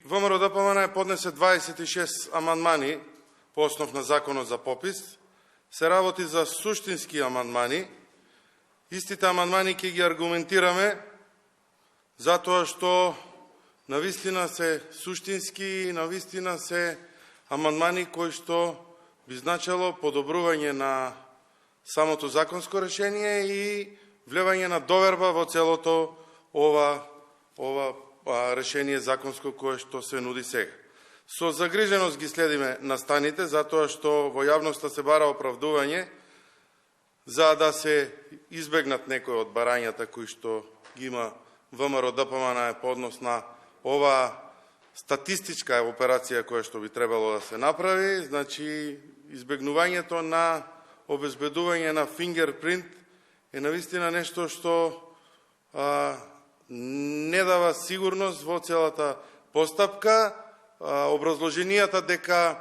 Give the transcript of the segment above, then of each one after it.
ВМРО-ДПМН поднесе 26 амандмани по основ на Законот за попис. Се работи за суштински амандмани. Истите амандмани ќе ги аргументираме затоа што навистина се суштински и навистина се амандмани кои што би значило подобрување на самото законско решение и влевање на доверба во целото ова решение законско кое што се нуди сега. Со загриженост ги следиме настаните, затоа што во јавноста се бара оправдување за да се избегнат некои од барањата кои што ги има ВМРО-ДПМН по однос на ова статистичка операција која што би требало да се направи, значи избегнувањето на обезбедување на фингерпринт е навистина нешто што не дава сигурност во целата постапка. Образложенијата дека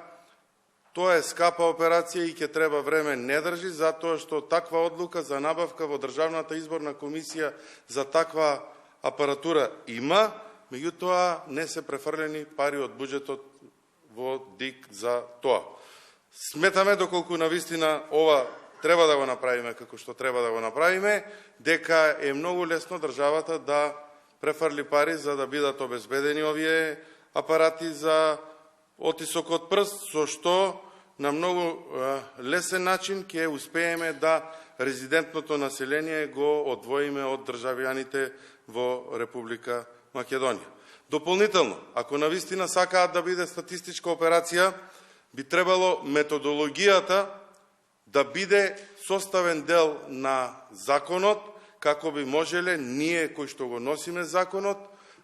тоа е скапа операција и ќе треба време не држи, затоа што таква одлука за набавка во Државната изборна комисија за таква апаратура има, меѓутоа не се префрлени пари од буџетот во ДИК за тоа. Сметаме, доколку навистина ова треба да го направиме како што треба да го направиме, дека е многу лесно државата да префрли пари за да бидат обезбедени овие апарати за отисок од прст, со што на многу лесен начин ќе успееме да резидентното население го одвоиме од државјаните во Република Македонија. Дополнително, ако навистина сакаат да биде статистичка операција, би требало методологијата да биде составен дел на законот, како би можеле ние кои што го носиме законот,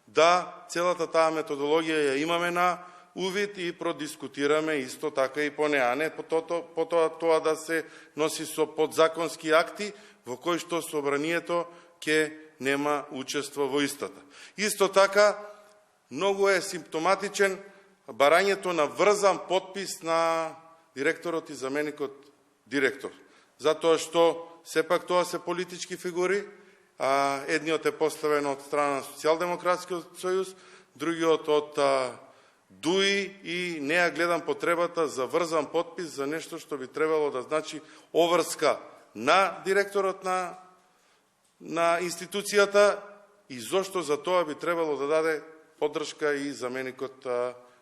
да целата таа методологија ја имаме на увид и продискутираме исто така и по неа, не потоа тоа да се носи со подзаконски акти во кои што собранието ќе нема учество во истата. Исто така, многу е симптоматичен барањето на врзан подпис на директорот и заменикот директор. Затоа што сепак тоа се политички фигури, едниот е поставен од страна на Социјалдемократскиот сојуз, другиот од ДУИ и не ја гледам потребата за врзан подпис за нешто што би требало да значи оврска на директорот на институцијата и зошто за тоа би требало да даде поддршка и заменикот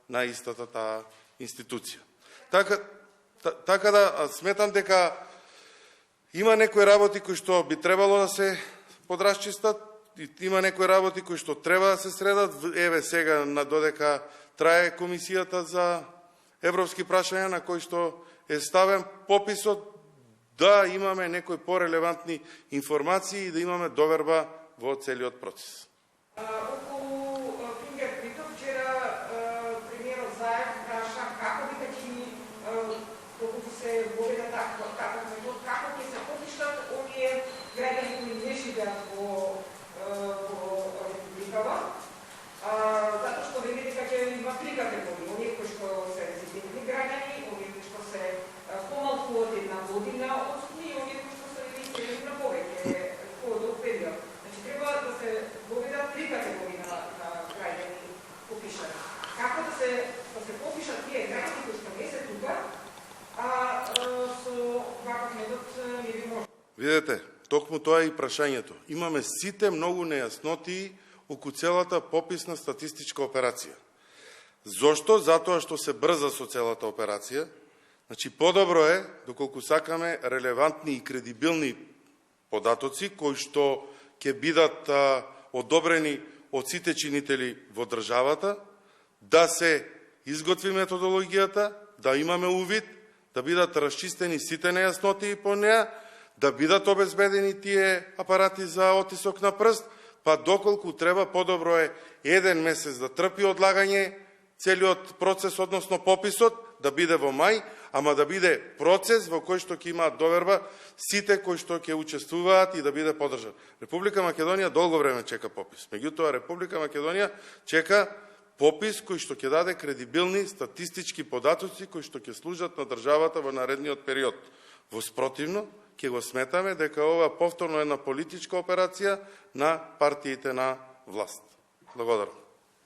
на истата таа институција. Така да сметам дека има некои работи кои што би требало да се подрасчистат, има некои работи кои што треба да се средат. Еве сега додека трае комисијата за европски прашања на кој што е ставен пописот, да имаме некои порелевантни информации и да имаме доверба во целиот процес. Околу фингерпринтот вчера премиерот Заев праша како би качини доколку се воведе таков метод, како ќе се попиштат овие граѓани кои не живеат во републикава, затоа што вели дека ќе има три категории, оние кои што се резидентни граѓани, оние кои што се помалку од една година отсутни и оние кои што се регистрирани на повеќе подолг период. Значи треба да се воведат три категории на граѓани попишани. Како да се попишат тие граѓани кои што не се тука, со ваков метод не би може. Видете, токму тоа е и прашањето. Имаме сите многу нејасноти околу целата пописна статистичка операција. Зошто? Затоа што се брза со целата операција. Значи, подобро е, доколку сакаме релевантни и кредибилни податоци, кои што ќе бидат одобрени од сите чинители во државата, да се изготви методологијата, да имаме увид, да бидат расчистени сите нејасноти по неа, да бидат обезбедени тие апарати за отисок на прст, па доколку треба, подобро е еден месец да трпи одлагање целиот процес, односно пописот, да биде во мај, ама да биде процес во кој што ќе имаат доверба сите кои што ќе учествуваат и да биде поддржан. Република Македонија долго време чека попис. Меѓутоа, Република Македонија чека попис кој што ќе даде кредибилни статистички податоци кои што ќе служат на државата во наредниот период. Во спротивно, ќе го сметаме дека ова повторно една политичка операција на партиите на власт. Благодарам.